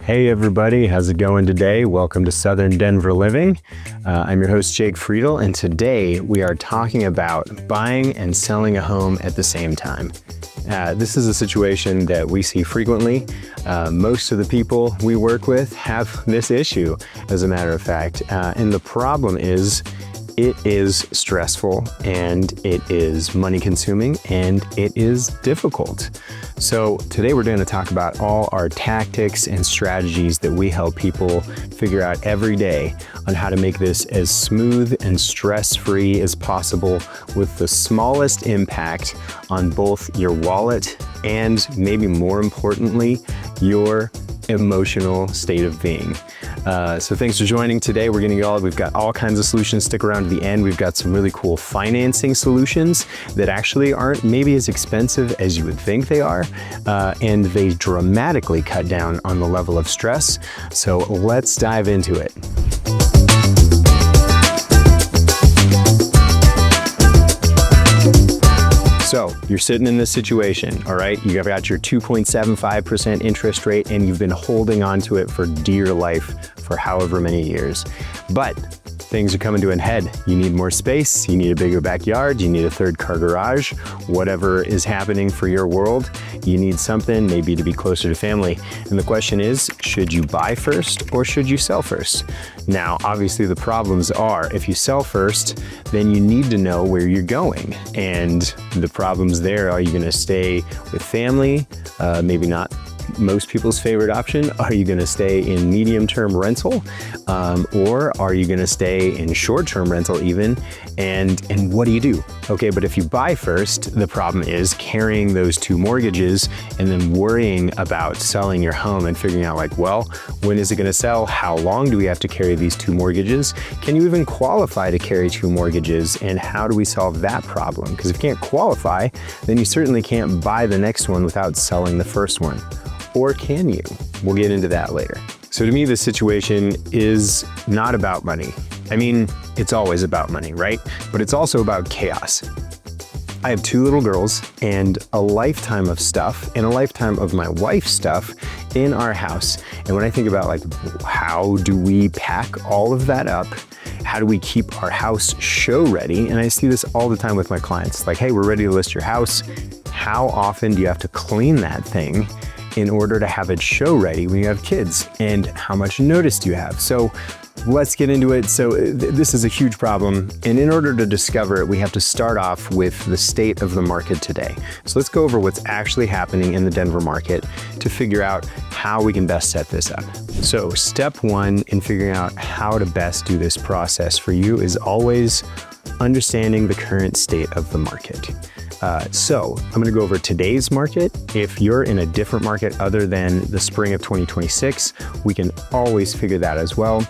Hey everybody, how's it going today? Welcome to Southern Denver Living. I'm your host Jake Friedel, and today we are talking about buying and selling a home at the same time. This is a situation that we see frequently. Most of the people we work with have this issue, as a matter of fact, and the problem is it is stressful and it is money consuming and it is difficult. So today we're going to talk about all our tactics and strategies that we help people figure out every day on how to make this as smooth and stress-free as possible with the smallest impact on both your wallet and, maybe more importantly, your emotional state of being. So thanks for joining today. We've got all kinds of solutions. Stick around to the end. We've got some really cool financing solutions that actually aren't maybe as expensive as you would think they are, and they dramatically cut down on the level of stress. So let's dive into it. So you're sitting in this situation, all right? You've got your 2.75% interest rate and you've been holding on to it for dear life for however many years. But things are coming to an head. You need more space, you need a bigger backyard, you need a third car garage, whatever is happening for your world, you need something maybe to be closer to family. And the question is, should you buy first or should you sell first? Now, obviously the problems are, if you sell first, then you need to know where you're going. And the problems there, are you gonna stay with family? Maybe not most people's favorite option. Are you gonna stay in medium-term rental? Or are you gonna stay in short-term rental even? And what do you do? Okay, but if you buy first, the problem is carrying those two mortgages and then worrying about selling your home and figuring out like, well, when is it gonna sell? How long do we have to carry these two mortgages? Can you even qualify to carry two mortgages? And how do we solve that problem? Because if you can't qualify, then you certainly can't buy the next one without selling the first one. Or can you? We'll get into that later. So to me, this situation is not about money. I mean, it's always about money, right? But it's also about chaos. I have two little girls and a lifetime of stuff and a lifetime of my wife's stuff in our house. And when I think about like, how do we pack all of that up? How do we keep our house show ready? And I see this all the time with my clients. Like, hey, we're ready to list your house. How often do you have to clean that thing in order to have it show ready when you have kids? And how much notice do you have? So let's get into it. So this is a huge problem. And in order to discover it, we have to start off with the state of the market today. So let's go over what's actually happening in the Denver market to figure out how we can best set this up. So step one in figuring out how to best do this process for you is always understanding the current state of the market. So I'm going to go over today's market. If you're in a different market other than the spring of 2026, we can always figure that as well.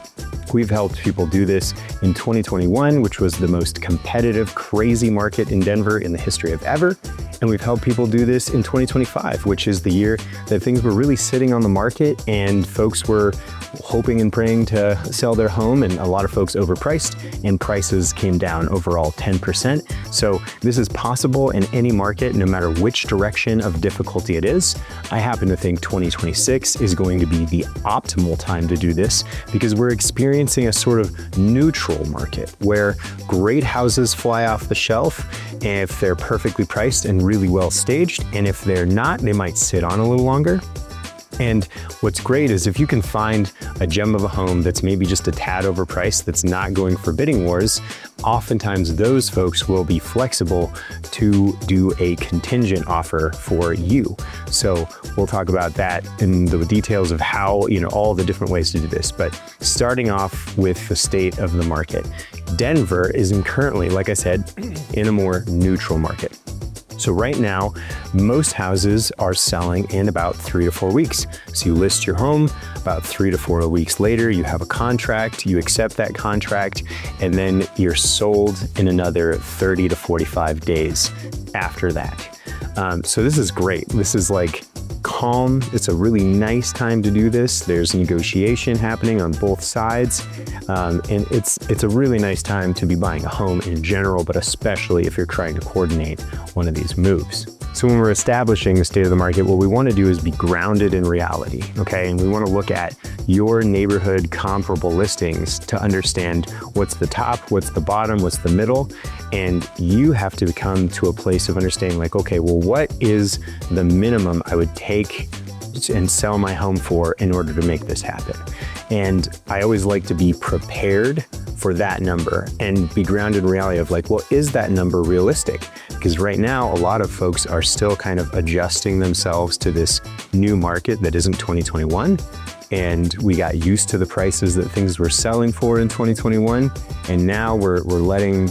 We've helped people do this in 2021, which was the most competitive, crazy market in Denver in the history of ever. And we've helped people do this in 2025, which is the year that things were really sitting on the market and folks were hoping and praying to sell their home, and a lot of folks overpriced and prices came down overall 10%. So this is possible in any market, no matter which direction of difficulty it is. I happen to think 2026 is going to be the optimal time to do this because we're experiencing a sort of neutral market where great houses fly off the shelf if they're perfectly priced and really well staged. And if they're not, they might sit on a little longer. And what's great is if you can find a gem of a home that's maybe just a tad overpriced, that's not going for bidding wars, oftentimes those folks will be flexible to do a contingent offer for you. So we'll talk about that in the details of how, all the different ways to do this. But starting off with the state of the market, Denver is currently, like I said, in a more neutral market. So right now, most houses are selling in about 3 to 4 weeks. So you list your home, about 3 to 4 weeks later, you have a contract, you accept that contract, and then you're sold in another 30 to 45 days after that. So this is great. This is like calm. It's a really nice time to do this. There's negotiation happening on both sides. And it's a really nice time to be buying a home in general, but especially if you're trying to coordinate one of these moves. So when we're establishing the state of the market, what we want to do is be grounded in reality, okay? And we want to look at your neighborhood comparable listings to understand what's the top, what's the bottom, what's the middle. And you have to come to a place of understanding like, okay, well, what is the minimum I would take and sell my home for in order to make this happen? And I always like to be prepared for that number and be grounded in reality of like, well, is that number realistic? Because right now, a lot of folks are still kind of adjusting themselves to this new market that isn't 2021. And we got used to the prices that things were selling for in 2021. And now we're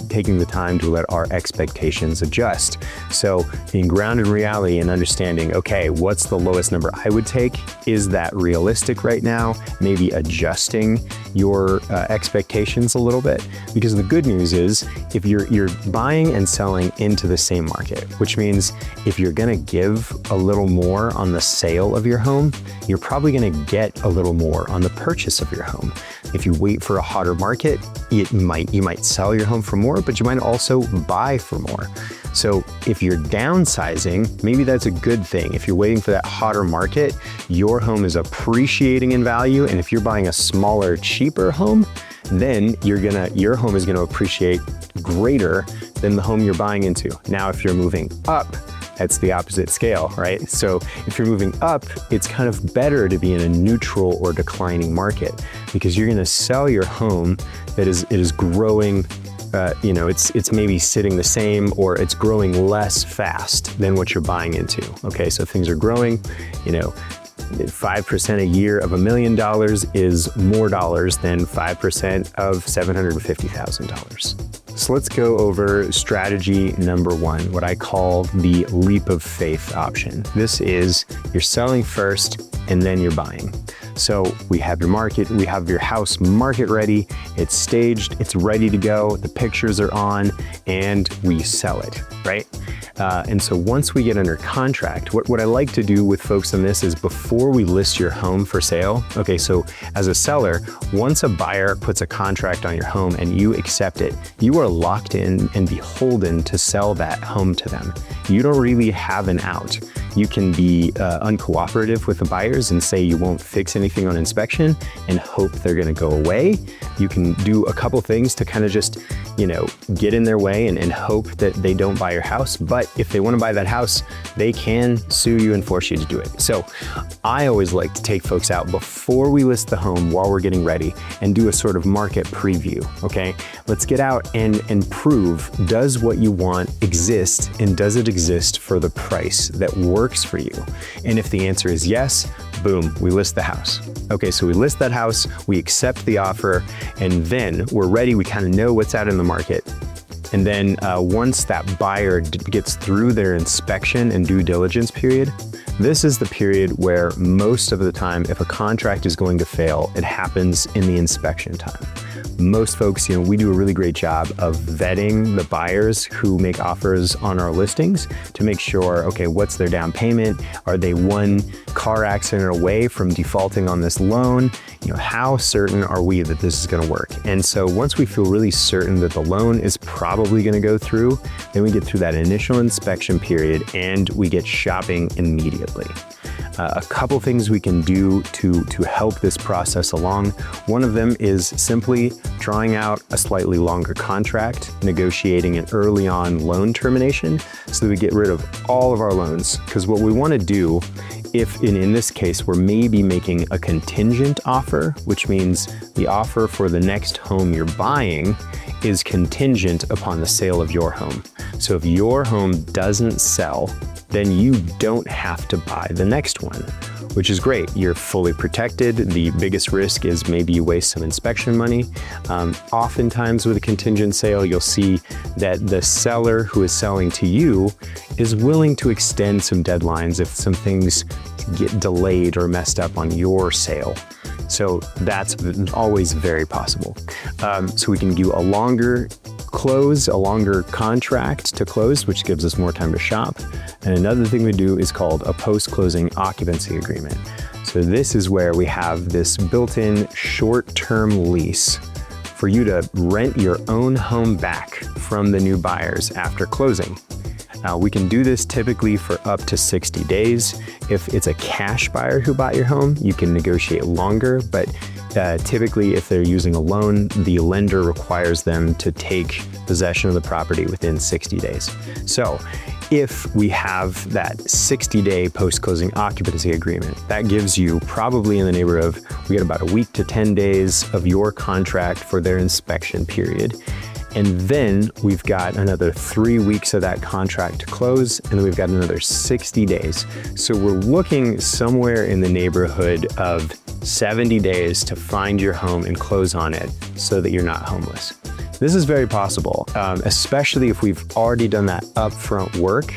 taking the time to let our expectations adjust. So being grounded in reality and understanding, okay, what's the lowest number I would take? Is that realistic right now? Maybe adjusting your expectations a little bit. Because the good news is if you're buying and selling into the same market, which means if you're gonna give a little more on the sale of your home, you're probably gonna get a little more on the purchase of your home. If you wait for a hotter market, you might sell your home for more, but you might also buy for more. So if you're downsizing, maybe that's a good thing. If you're waiting for that hotter market, your home is appreciating in value. And if you're buying a smaller, cheaper home, then your home is gonna appreciate greater than the home you're buying into. Now, if you're moving up, that's the opposite scale, right? So if you're moving up, it's kind of better to be in a neutral or declining market because you're gonna sell your home that is growing, it's maybe sitting the same or it's growing less fast than what you're buying into. Okay, so things are growing, 5% a year of $1 million is more dollars than 5% of $750,000. So let's go over strategy number one, what I call the leap of faith option. This is you're selling first and then you're buying. So we have your house market ready, it's staged, it's ready to go, the pictures are on, and we sell it, right? And so once we get under contract, what I like to do with folks on this is before we list your home for sale, okay, so as a seller, once a buyer puts a contract on your home and you accept it, you are locked in and beholden to sell that home to them. You don't really have an out. You can be uncooperative with the buyers and say you won't fix anything on inspection and hope they're gonna go away. You can do a couple things to kind of just, get in their way and hope that they don't buy your house. But if they wanna buy that house, they can sue you and force you to do it. So I always like to take folks out before we list the home while we're getting ready and do a sort of market preview, okay? Let's get out and prove, does what you want exist and does it exist for the price that works for you? And if the answer is yes, boom, we list the house. Okay, so we list that house, we accept the offer, and then we're ready, we kind of know what's out in the market. And then once that buyer gets through their inspection and due diligence period, this is the period where most of the time, if a contract is going to fail, it happens in the inspection time. Most folks, we do a really great job of vetting the buyers who make offers on our listings to make sure, okay, what's their down payment? Are they one car accident away from defaulting on this loan? How certain are we that this is gonna work? And so once we feel really certain that the loan is probably gonna go through, then we get through that initial inspection period and we get shopping immediately. A couple things we can do to help this process along. One of them is simply drawing out a slightly longer contract, negotiating an early on loan termination so that we get rid of all of our loans. Because what we want to do, if in this case, we're maybe making a contingent offer, which means the offer for the next home you're buying is contingent upon the sale of your home. So if your home doesn't sell, then you don't have to buy the next one, which is great. You're fully protected. The biggest risk is maybe you waste some inspection money. Oftentimes with a contingent sale, you'll see that the seller who is selling to you is willing to extend some deadlines if some things get delayed or messed up on your sale. So that's always very possible. So we can do a longer contract to close, which gives us more time to shop. And another thing we do is called a post-closing occupancy agreement. So this is where we have this built-in short-term lease for you to rent your own home back from the new buyers after closing. We can do this typically for up to 60 days. If it's a cash buyer who bought your home, you can negotiate longer, but typically if they're using a loan, the lender requires them to take possession of the property within 60 days. So if we have that 60-day post-closing occupancy agreement, that gives you probably in the neighborhood of, we get about a week to 10 days of your contract for their inspection period. And then we've got another 3 weeks of that contract to close, and then we've got another 60 days. So we're looking somewhere in the neighborhood of 70 days to find your home and close on it so that you're not homeless. This is very possible, especially if we've already done that upfront work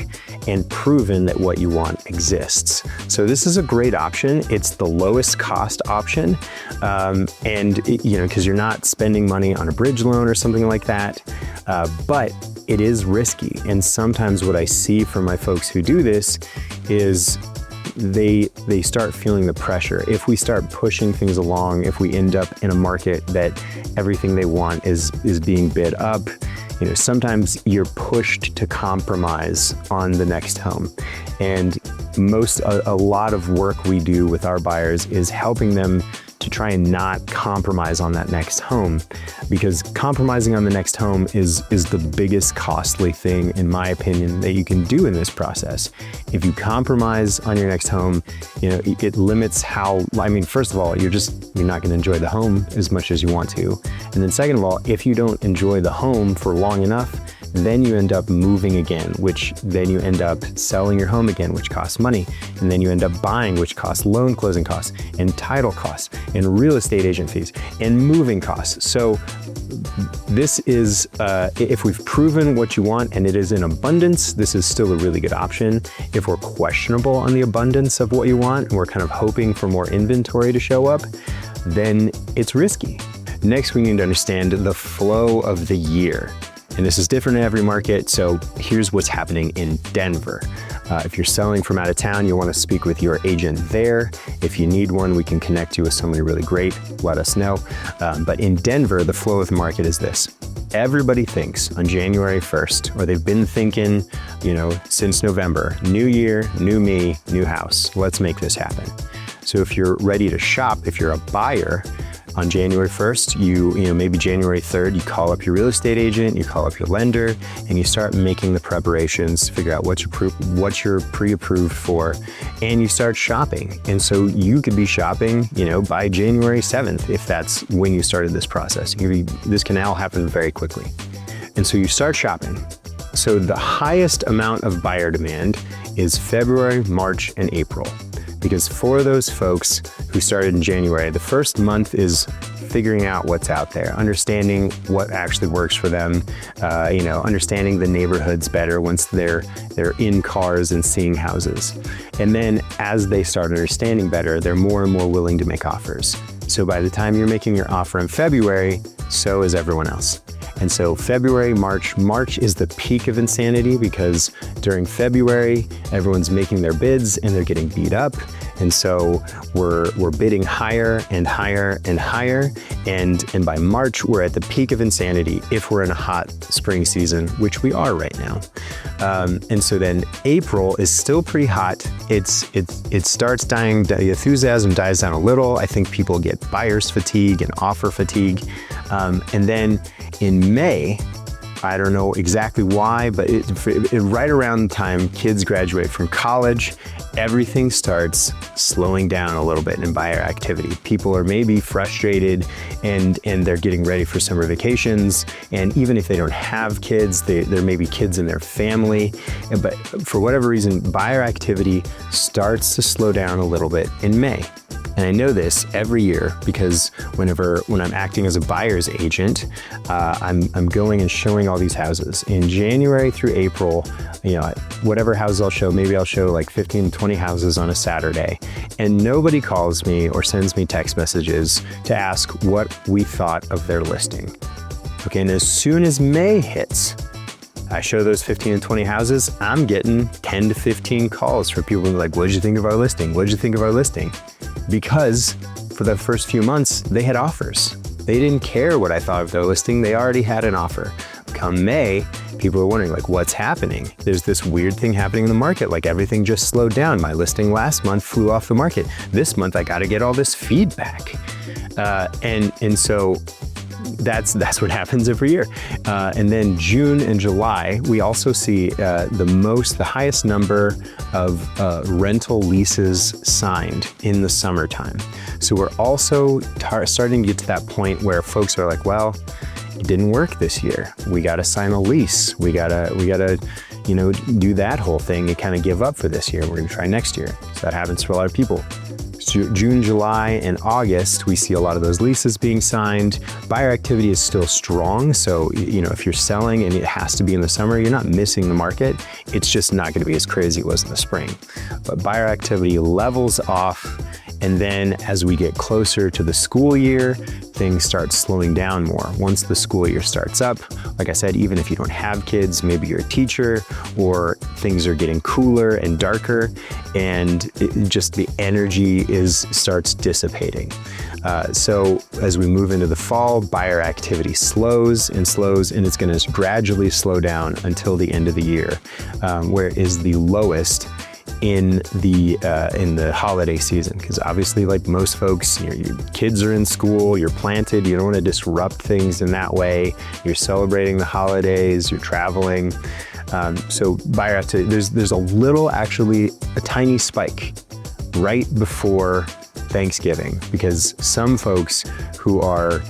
and proven that what you want exists. So this is a great option. It's the lowest cost option. Because you're not spending money on a bridge loan or something like that, but it is risky. And sometimes what I see from my folks who do this is they start feeling the pressure. If we start pushing things along, if we end up in a market that everything they want is being bid up, sometimes you're pushed to compromise on the next home. And a lot of work we do with our buyers is helping them to try and not compromise on that next home, because compromising on the next home is the biggest costly thing, in my opinion, that you can do in this process. If you compromise on your next home, it limits first of all, you're not going to enjoy the home as much as you want to. And then second of all, if you don't enjoy the home for long enough, then you end up moving again, which then you end up selling your home again, which costs money. And then you end up buying, which costs loan closing costs and title costs and real estate agent fees and moving costs. So this is, if we've proven what you want and it is in abundance, this is still a really good option. If we're questionable on the abundance of what you want and we're kind of hoping for more inventory to show up, then it's risky. Next, we need to understand the flow of the year. And this is different in every market, so here's what's happening in Denver. If you're selling from out of town, you'll want to speak with your agent there. If you need one, we can connect you with somebody really great. Let us know. But in Denver, the flow of the market is this. Everybody thinks on January 1st, or they've been thinking, since November, new year, new me, new house. Let's make this happen. So if you're ready to shop, if you're a buyer, on January 1st, maybe January 3rd, you call up your real estate agent, you call up your lender, and you start making the preparations, figure out what you're pre-approved for, and you start shopping. And so you could be shopping, by January 7th, if that's when you started this process. This can all happen very quickly. And so you start shopping. So the highest amount of buyer demand is February, March, and April. Because for those folks who started in January, the first month is figuring out what's out there, understanding what actually works for them, understanding the neighborhoods better once they're in cars and seeing houses. And then as they start understanding better, they're more and more willing to make offers. So by the time you're making your offer in February, so is everyone else. And so February, March is the peak of insanity, because during February, everyone's making their bids and they're getting beat up. And so we're bidding higher and higher and higher. And by March, we're at the peak of insanity if we're in a hot spring season, which we are right now. And so then April is still pretty hot. It starts dying, the enthusiasm dies down a little. I think people get buyer's fatigue and offer fatigue. And then in May, I don't know exactly why, but right around the time kids graduate from college, everything starts slowing down a little bit in buyer activity. People are maybe frustrated and they're getting ready for summer vacations. And even if they don't have kids, there may be kids in their family. But for whatever reason, buyer activity starts to slow down a little bit in May. And I know this every year because when I'm acting as a buyer's agent, I'm going and showing all these houses. In January through April, whatever houses I'll show, maybe I'll show like 15, 20 houses on a Saturday. And nobody calls me or sends me text messages to ask what we thought of their listing. Okay, and as soon as May hits, I show those 15 and 20 houses, I'm getting 10 to 15 calls for people who are like, what did you think of our listing? What did you think of our listing? Because for the first few months, they had offers. They didn't care what I thought of their listing. They already had an offer. Come May, people are wondering, like, what's happening? There's this weird thing happening in the market, like everything just slowed down. My listing last month flew off the market. This month, I got to get all this feedback. And so that's what happens every year. And then June and July, we also see the highest number of rental leases signed in the summertime. So we're also starting to get to that point where folks are like, well, it didn't work this year. We got to sign a lease. We gotta, do that whole thing and kind of give up for this year. We're going to try next year. So that happens for a lot of people. June, July, and August, we see a lot of those leases being signed. Buyer activity is still strong. So, if you're selling and it has to be in the summer, you're not missing the market. It's just not going to be as crazy as it was in the spring. But buyer activity levels off. And then as we get closer to the school year, things start slowing down more. Once the school year starts up, like I said, even if you don't have kids, maybe you're a teacher, or things are getting cooler and darker, and the energy starts dissipating. So as we move into the fall, buyer activity slows, and it's going to gradually slow down until the end of the year, where it is the lowest in the holiday season. Because obviously, like most folks, your kids are in school, you're planted, you don't want to disrupt things in that way. You're celebrating the holidays, you're traveling. So buyer activity, there's a tiny spike right before Thanksgiving, because some folks who are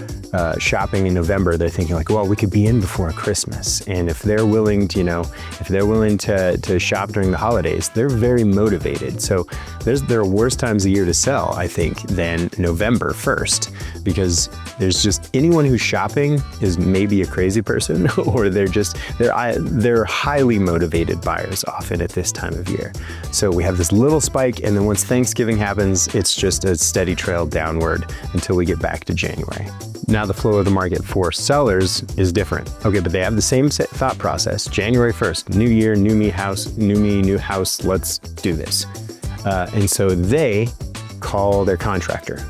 shopping in November, they're thinking like, well, we could be in before Christmas. And if they're willing to shop during the holidays, they're very motivated. So there are worse times of year to sell, I think, than November 1st, because there's just anyone who's shopping is maybe a crazy person, or they're highly motivated buyers often at this time of year. So we have this little spike, and then once Thanksgiving happens, it's just a steady trail downward until we get back to January. Now the flow of the market for sellers is different. Okay, but they have the same thought process. January 1st, new year, new me, new house, let's do this. And so they call their contractor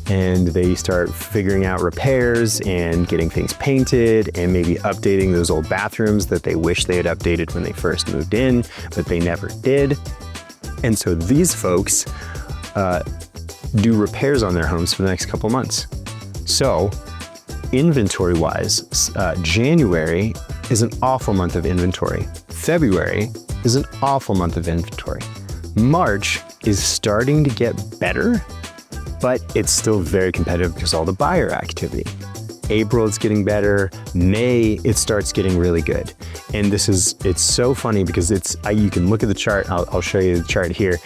and they start figuring out repairs and getting things painted and maybe updating those old bathrooms that they wish they had updated when they first moved in, but they never did. And so these folks do repairs on their homes for the next couple months. So inventory-wise, January is an awful month of inventory. February is an awful month of inventory. March is starting to get better, but it's still very competitive because of all the buyer activity. April, it's getting better. May, it starts getting really good. And it's so funny because you can look at the chart. I'll show you the chart here.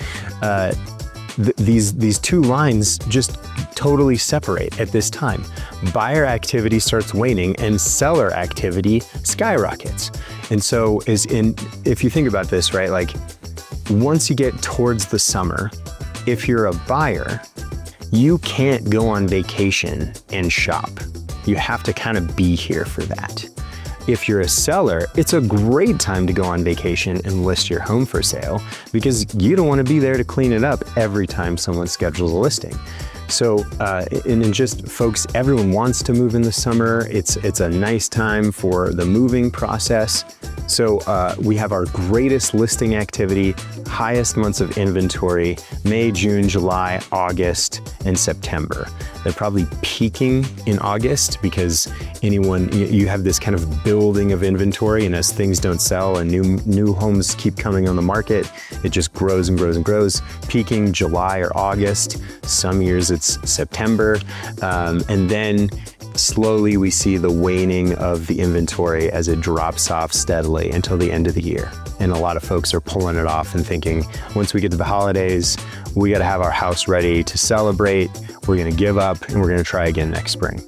These two lines just totally separate at this time. Buyer activity starts waning and seller activity skyrockets. And so if you think about this, right, like once you get towards the summer, if you're a buyer, you can't go on vacation and shop. You have to kind of be here for that. If you're a seller, it's a great time to go on vacation and list your home for sale because you don't want to be there to clean it up every time someone schedules a listing. So, and just folks, everyone wants to move in the summer. It's a nice time for the moving process. So we have our greatest listing activity, highest months of inventory, May, June, July, August, and September. They're probably peaking in August because you have this kind of building of inventory, and as things don't sell and new homes keep coming on the market, it just grows and grows and grows, peaking July or August. Some years it's September, and then slowly we see the waning of the inventory as it drops off steadily until the end of the year. And a lot of folks are pulling it off and thinking, once we get to the holidays, we got to have our house ready to celebrate. We're going to give up and we're going to try again next spring.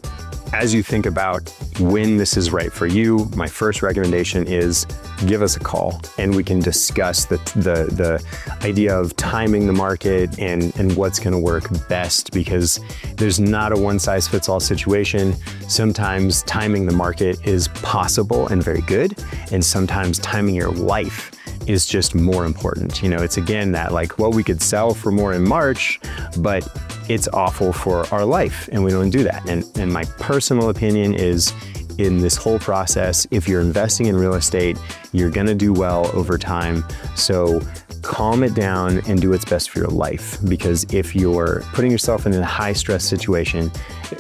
As you think about when this is right for you, my first recommendation is give us a call and we can discuss the idea of timing the market and what's going to work best, because there's not a one-size-fits-all situation. Sometimes timing the market is possible and very good, and sometimes timing your life is just more important. It's again that we could sell for more in March, but it's awful for our life and we don't do that. And my personal opinion is in this whole process. If you're investing in real estate, you're gonna do well over time. So calm it down and do what's best for your life. Because if you're putting yourself in a high stress situation,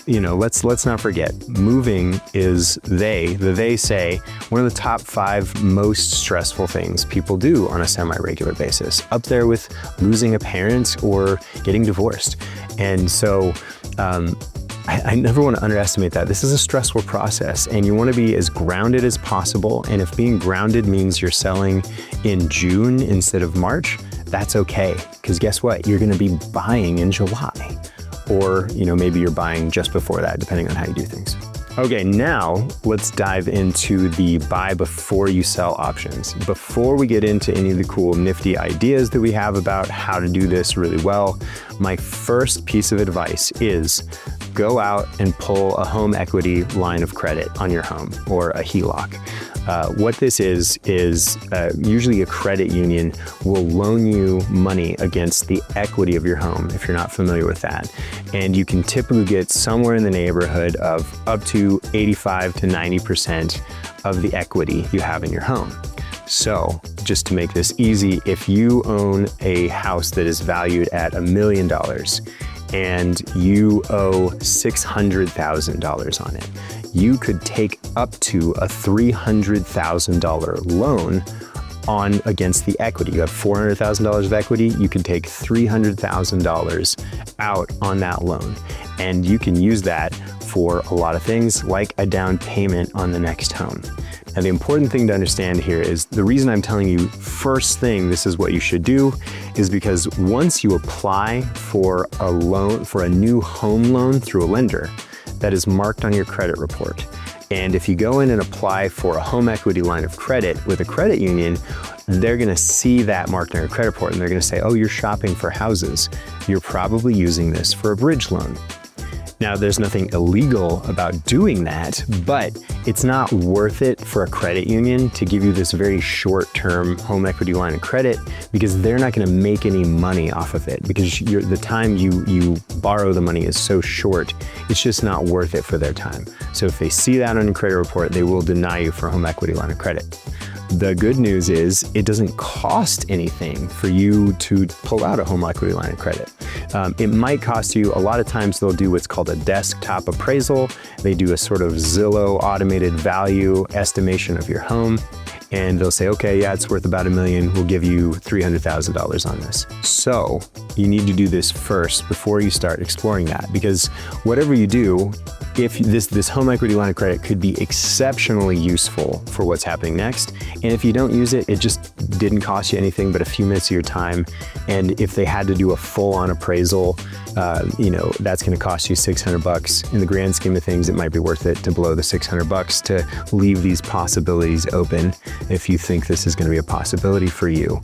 let's not forget, moving is they say one of the top 5 most stressful things people do on a semi-regular basis, up there with losing a parent or getting divorced. And so I never want to underestimate that. This is a stressful process, and you want to be as grounded as possible. And if being grounded means you're selling in June instead of March, that's okay. Because guess what? You're going to be buying in July. Or, maybe you're buying just before that, depending on how you do things. Okay, now let's dive into the buy before you sell options. Before we get into any of the cool, nifty ideas that we have about how to do this really well, my first piece of advice is go out and pull a home equity line of credit on your home, or a HELOC. What this is usually a credit union will loan you money against the equity of your home, if you're not familiar with that. And you can typically get somewhere in the neighborhood of up to 85 to 90% of the equity you have in your home. So just to make this easy, if you own a house that is valued at $1 million and you owe $600,000 on it, you could take up to a $300,000 loan against the equity. You have $400,000 of equity, you can take $300,000 out on that loan. And you can use that for a lot of things, like a down payment on the next home. Now, the important thing to understand here is the reason I'm telling you first thing this is what you should do is because once you apply for a loan, for a new home loan through a lender, that is marked on your credit report. And if you go in and apply for a home equity line of credit with a credit union, they're gonna see that marked on your credit report and they're gonna say, oh, you're shopping for houses. You're probably using this for a bridge loan. Now, there's nothing illegal about doing that, but it's not worth it for a credit union to give you this very short-term home equity line of credit because they're not going to make any money off of it because the time you borrow the money is so short, it's just not worth it for their time. So if they see that on your credit report, they will deny you for a home equity line of credit. The good news is it doesn't cost anything for you to pull out a home equity line of credit. It might cost you, a lot of times they'll do what's called a desktop appraisal. They do a sort of Zillow automated value estimation of your home. And they'll say, okay, yeah, it's worth about $1 million. We'll give you $300,000 on this. So you need to do this first before you start exploring that, because whatever you do, if this home equity line of credit could be exceptionally useful for what's happening next. And if you don't use it, it just didn't cost you anything but a few minutes of your time. And if they had to do a full-on appraisal, that's going to cost you $600. In the grand scheme of things, it might be worth it to blow the $600 to leave these possibilities open if you think this is going to be a possibility for you.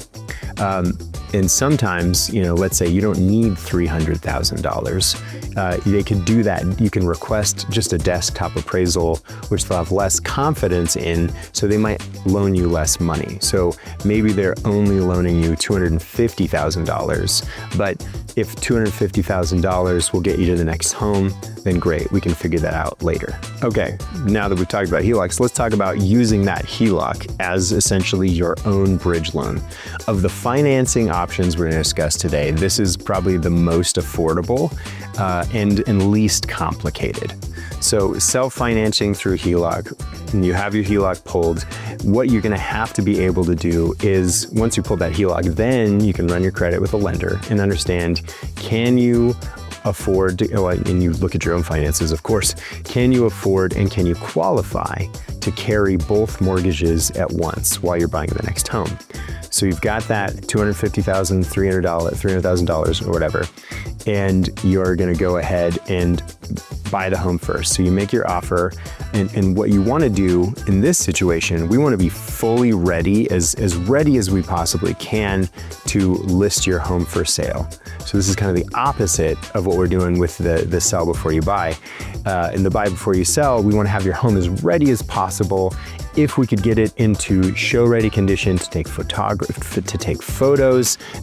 And sometimes, let's say you don't need $300,000. They could do that. You can request just a desktop appraisal, which they'll have less confidence in, so they might loan you less money. So maybe they're only loaning you $250,000, but if $250,000 will get you to the next home, then great, we can figure that out later. Okay, now that we've talked about HELOCs, let's talk about using that HELOC as essentially your own bridge loan. Of the financing options we're going to discuss today, this is probably the most affordable and least complicated. So self-financing through HELOC, and you have your HELOC pulled, what you're going to have to be able to do is, once you pull that HELOC, then you can run your credit with a lender and understand, can you afford to, and you look at your own finances, of course, can you afford and can you qualify to carry both mortgages at once while you're buying the next home? So you've got that $250,000, $300,000 or whatever, and you're going to go ahead and buy the home first. So you make your offer, and what you want to do in this situation, we want to be fully ready, as ready as we possibly can to list your home for sale. So this is kind of the opposite of what we're doing with the sell before you buy. In the buy before you sell, we want to have your home as ready as possible. If we could get it into show-ready condition to take photos,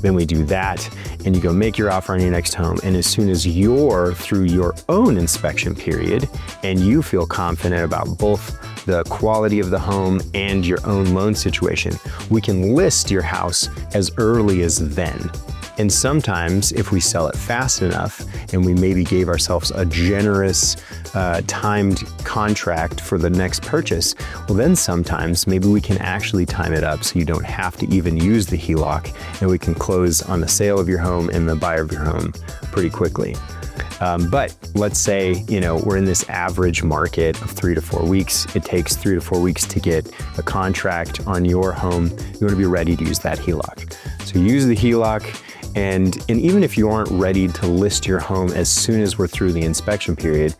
then we do that, and you go make your offer on your next home. And as soon as you're through your own inspection period and you feel confident about both the quality of the home and your own loan situation, we can list your house as early as then. And sometimes if we sell it fast enough and we maybe gave ourselves a generous timed contract for the next purchase, well then sometimes maybe we can actually time it up so you don't have to even use the HELOC, and we can close on the sale of your home and the buyer of your home pretty quickly. But let's say, we're in this average market of 3 to 4 weeks. It takes 3 to 4 weeks to get a contract on your home. You want to be ready to use that HELOC. So use the HELOC. And even if you aren't ready to list your home as soon as we're through the inspection period,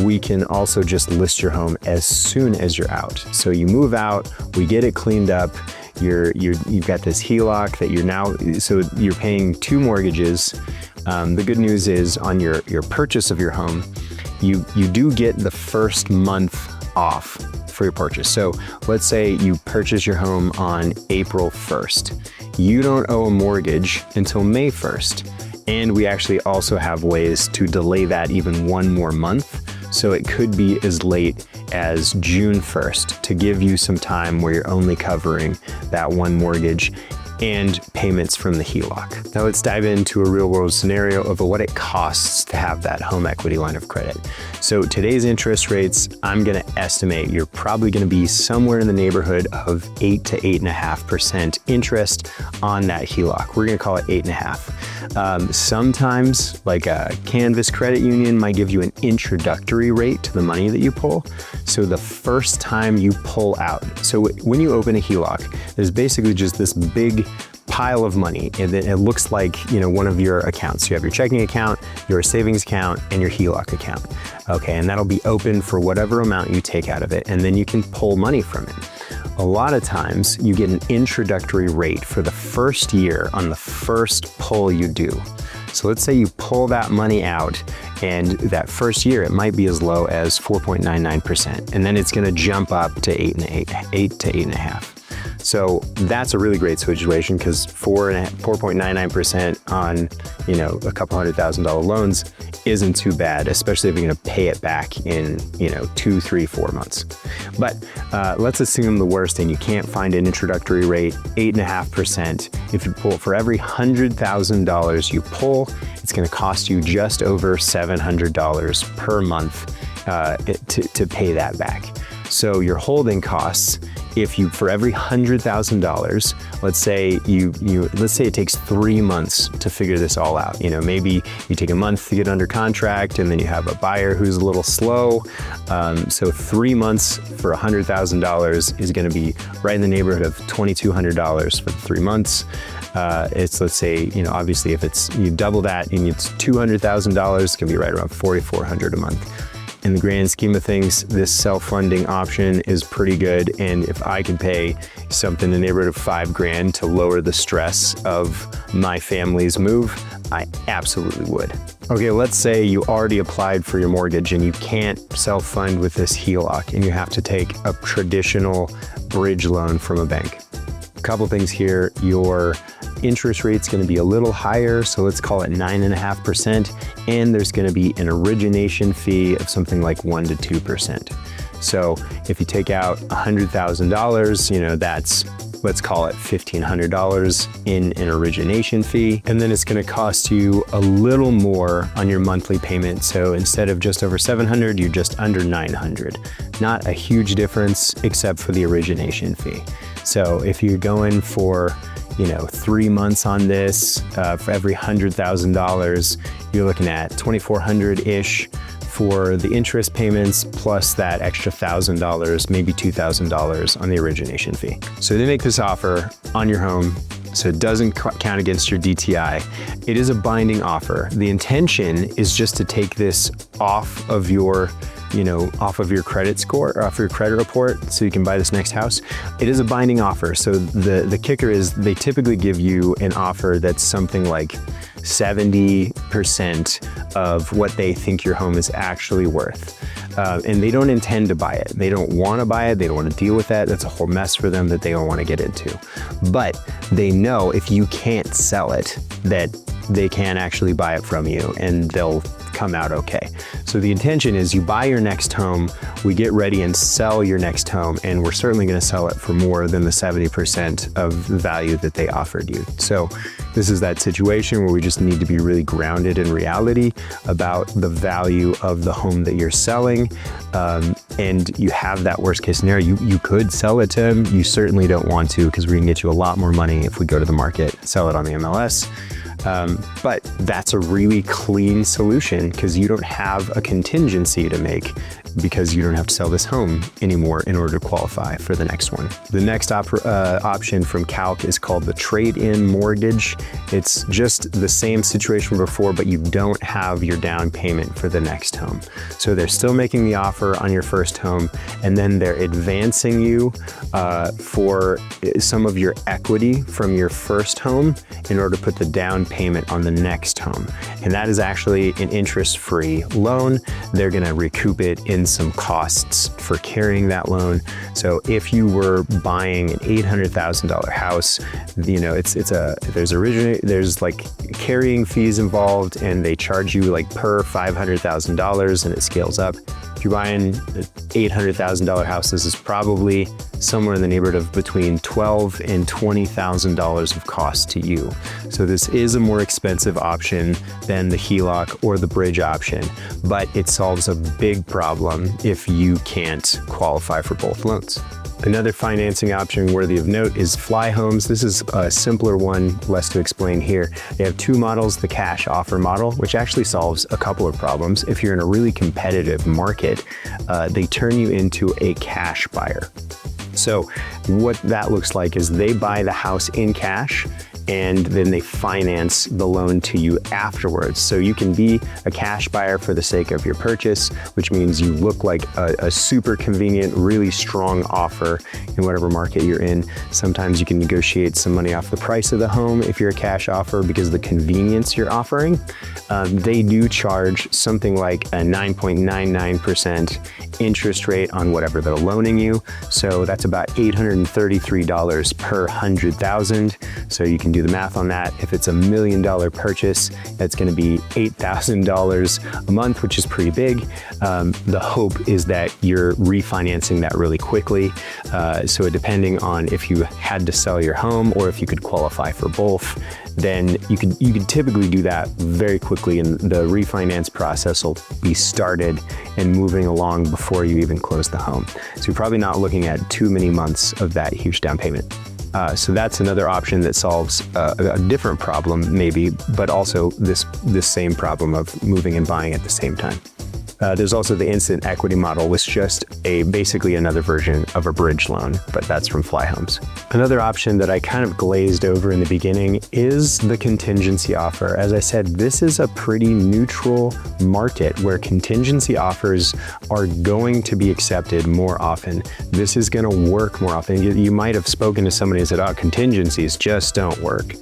we can also just list your home as soon as you're out. So you move out, we get it cleaned up, you've got this HELOC that so you're paying 2 mortgages. The good news is on your purchase of your home, you do get the first month off for your purchase. So let's say you purchase your home on April 1st. You don't owe a mortgage until May 1st. And we actually also have ways to delay that even 1 more month. So it could be as late as June 1st to give you some time where you're only covering that 1 mortgage and payments from the HELOC. Now let's dive into a real world scenario of what it costs to have that home equity line of credit. So today's interest rates, I'm gonna estimate you're probably gonna be somewhere in the neighborhood of 8 to 8.5% interest on that HELOC. We're gonna call it 8.5. Sometimes, like a Canvas credit union might give you an introductory rate to the money that you pull. So the first time you pull out, so when you open a HELOC, there's basically just this big pile of money, and then it looks like one of your accounts. You have your checking account, your savings account, and your HELOC account. Okay, and that'll be open for whatever amount you take out of it, and then you can pull money from it. A lot of times you get an introductory rate for the first year on the first pull you do. So let's say you pull that money out, and that first year it might be as low as 4.99%, and then it's going to jump up to 8 to 8.5. So that's a really great situation, because 4.99% on a couple $100,000 loans isn't too bad, especially if you're going to pay it back in 2, 3, 4 months. But let's assume the worst and you can't find an introductory rate. 8.5%. If you pull for every $100,000 you pull, it's going to cost you just over $700 per month to pay that back. So your holding costs, if you, for every $100,000, let's say let's say it takes 3 months to figure this all out. Maybe you take a month to get under contract, and then you have a buyer who's a little slow. So 3 months for $100,000 is going to be right in the neighborhood of $2,200 for the 3 months. Let's say, obviously if you double that and it's $200,000, it's going to be right around $4,400 a month. In the grand scheme of things, this self-funding option is pretty good. And if I could pay something in the neighborhood of $5,000 to lower the stress of my family's move, I absolutely would. Okay, let's say you already applied for your mortgage and you can't self-fund with this HELOC, and you have to take a traditional bridge loan from a bank. A couple things here. Your interest rate's going to be a little higher, so let's call it 9.5%, and there's going to be an origination fee of something like 1 to 2%. So if you take out $100,000, that's, let's call it $1,500 in an origination fee, and then it's going to cost you a little more on your monthly payment. So instead of just over $700, you're just under $900. Not a huge difference except for the origination fee. So if you're going for 3 months on this, for every $100,000, you're looking at $2,400-ish for the interest payments, plus that extra $1,000, maybe $2,000 on the origination fee. So they make this offer on your home, so it doesn't count against your DTI. It is a binding offer. The intention is just to take this off of your credit score, or off your credit report, so you can buy this next house. It is a binding offer. So the kicker is they typically give you an offer that's something like 70% of what they think your home is actually worth. And they don't intend to buy it. They don't want to buy it. They don't want to deal with that. That's a whole mess for them that they don't want to get into. But they know if you can't sell it, that they can actually buy it from you and they'll come out okay. So the intention is you buy your next home, we get ready and sell your next home, and we're certainly going to sell it for more than the 70% of the value that they offered you. So this is that situation where we just need to be really grounded in reality about the value of the home that you're selling. And you have that worst case scenario. You could sell it to them. You certainly don't want to, because we can get you a lot more money if we go to the market, sell it on the MLS. But that's a really clean solution because you don't have a contingency to make, because you don't have to sell this home anymore in order to qualify for the next one. The next option from Calc is called the trade-in mortgage. It's just the same situation before, but you don't have your down payment for the next home. So they're still making the offer on your first home, and then they're advancing you for some of your equity from your first home in order to put the down payment on the next home. And that is actually an interest-free loan. They're gonna recoup it in some costs for carrying that loan. So if you were buying an $800,000 house, you know, there's like carrying fees involved, and they charge you like per $500,000, and it scales up. If you're buying an $800,000 house, this is probably somewhere in the neighborhood of between $12,000 and $20,000 of cost to you. So this is a more expensive option than the HELOC or the bridge option, but it solves a big problem if you can't qualify for both loans. Another financing option worthy of note is Fly Homes. This is a simpler one, less to explain here. They have two models, the cash offer model, which actually solves a couple of problems. If you're in a really competitive market, they turn you into a cash buyer. So what that looks like is they buy the house in cash, and then they finance the loan to you afterwards. So you can be a cash buyer for the sake of your purchase, which means you look like a super convenient, really strong offer in whatever market you're in. Sometimes you can negotiate some money off the price of the home if you're a cash offer because of the convenience you're offering. They do charge something like a 9.99% interest rate on whatever they're loaning you. So that's about $833 per 100,000. So you can do the math on that. If it's $1 million purchase, that's going to be $8,000 a month, which is pretty big. The hope is that you're refinancing that really quickly. So depending on if you had to sell your home or if you could qualify for both, then you could typically do that very quickly, and the refinance process will be started and moving along before you even close the home. So you're probably not looking at too many months of that huge down payment. So that's another option that solves a different problem maybe, but also this same problem of moving and buying at the same time. There's also the instant equity model, which is just basically another version of a bridge loan, but that's from Fly Homes. Another option that I kind of glazed over in the beginning is the contingency offer. As I said, this is a pretty neutral market where contingency offers are going to be accepted more often. This is going to work more often. You might have spoken to somebody and said, "Oh, contingencies just don't work."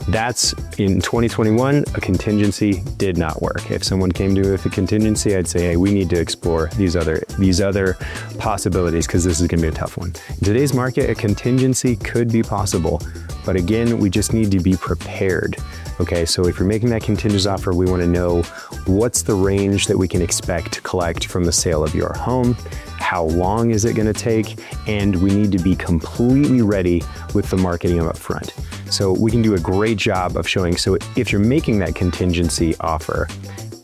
That's in 2021, a contingency did not work. If someone came to me with a contingency, I'd say, hey, we need to explore these other possibilities because this is gonna be a tough one. In today's market, a contingency could be possible, but again, we just need to be prepared. Okay, so if you're making that contingency offer, we wanna know what's the range that we can expect to collect from the sale of your home, how long is it gonna take, and we need to be completely ready with the marketing up front. So we can do a great job of showing, so if you're making that contingency offer,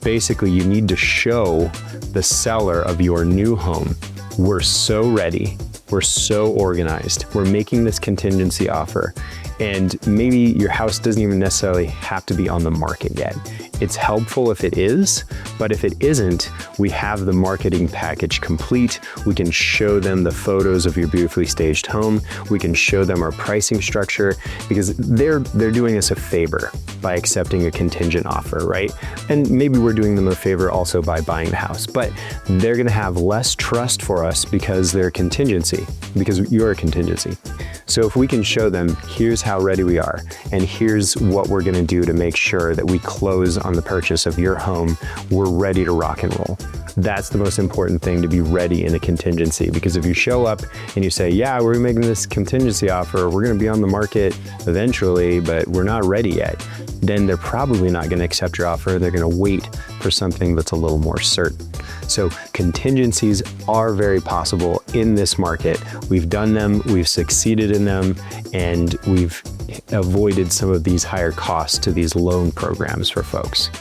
basically you need to show the seller of your new home, we're so ready, we're so organized, we're making this contingency offer, and maybe your house doesn't even necessarily have to be on the market yet. It's helpful if it is, but if it isn't, we have the marketing package complete. We can show them the photos of your beautifully staged home. We can show them our pricing structure because they're doing us a favor by accepting a contingent offer, right? And maybe we're doing them a favor also by buying the house, but they're gonna have less trust for us because they're a contingency, because you're a contingency. So if we can show them, here's how how ready we are. And here's what we're gonna do to make sure that we close on the purchase of your home. We're ready to rock and roll. That's the most important thing, to be ready in a contingency. Because if you show up and you say, yeah, we're making this contingency offer, we're gonna be on the market eventually, but we're not ready yet, then they're probably not gonna accept your offer. They're gonna wait for something that's a little more certain. So contingencies are very possible in this market. We've done them, we've succeeded in them, and we've avoided some of these higher costs to these loan programs for folks.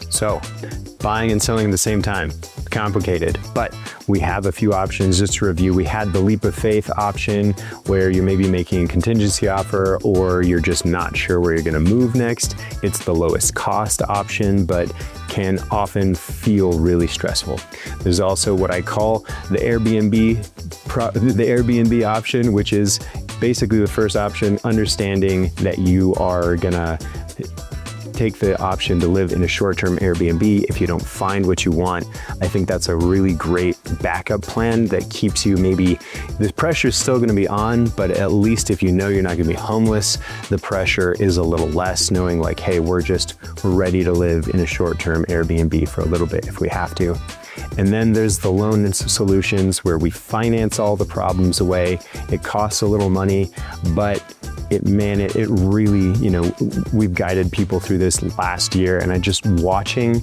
So buying and selling at the same time, complicated, but we have a few options just to review. We had the leap of faith option, where you may be making a contingency offer or you're just not sure where you're gonna move next. It's the lowest cost option, but can often feel really stressful. There's also what I call the Airbnb option, which is basically the first option, understanding that you are gonna take the option to live in a short-term Airbnb if you don't find what you want. I think that's a really great backup plan that keeps you, maybe the pressure is still going to be on, but at least if you know you're not going to be homeless, the pressure is a little less, knowing like, hey, we're ready to live in a short-term Airbnb for a little bit if we have to. And then there's the loan solutions, where we finance all the problems away. It costs a little money, but it really, we've guided people through this last year, and I just watching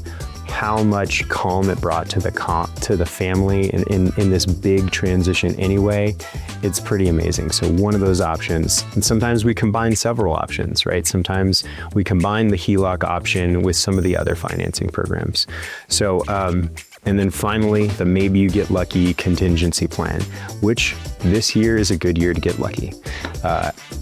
how much calm it brought to the family in this big transition anyway, it's pretty amazing. So one of those options, and sometimes we combine several options, right? Sometimes we combine the HELOC option with some of the other financing programs. So, and then finally, the maybe you get lucky contingency plan, which this year is a good year to get lucky.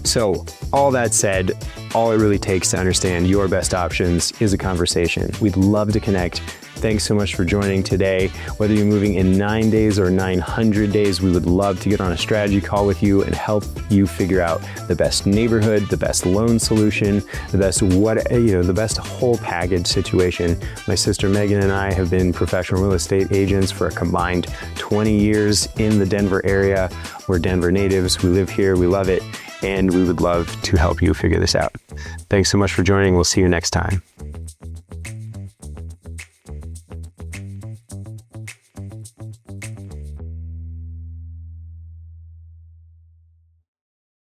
So all that said, all it really takes to understand your best options is a conversation. We'd love to connect. Thanks so much for joining today. Whether you're moving in 9 days or 900 days, we would love to get on a strategy call with you and help you figure out the best neighborhood, the best loan solution, the best whole package situation. My sister Megan and I have been professional real estate agents for a combined 20 years in the Denver area. We're Denver natives. We live here. We love it. And we would love to help you figure this out. Thanks so much for joining. We'll see you next time.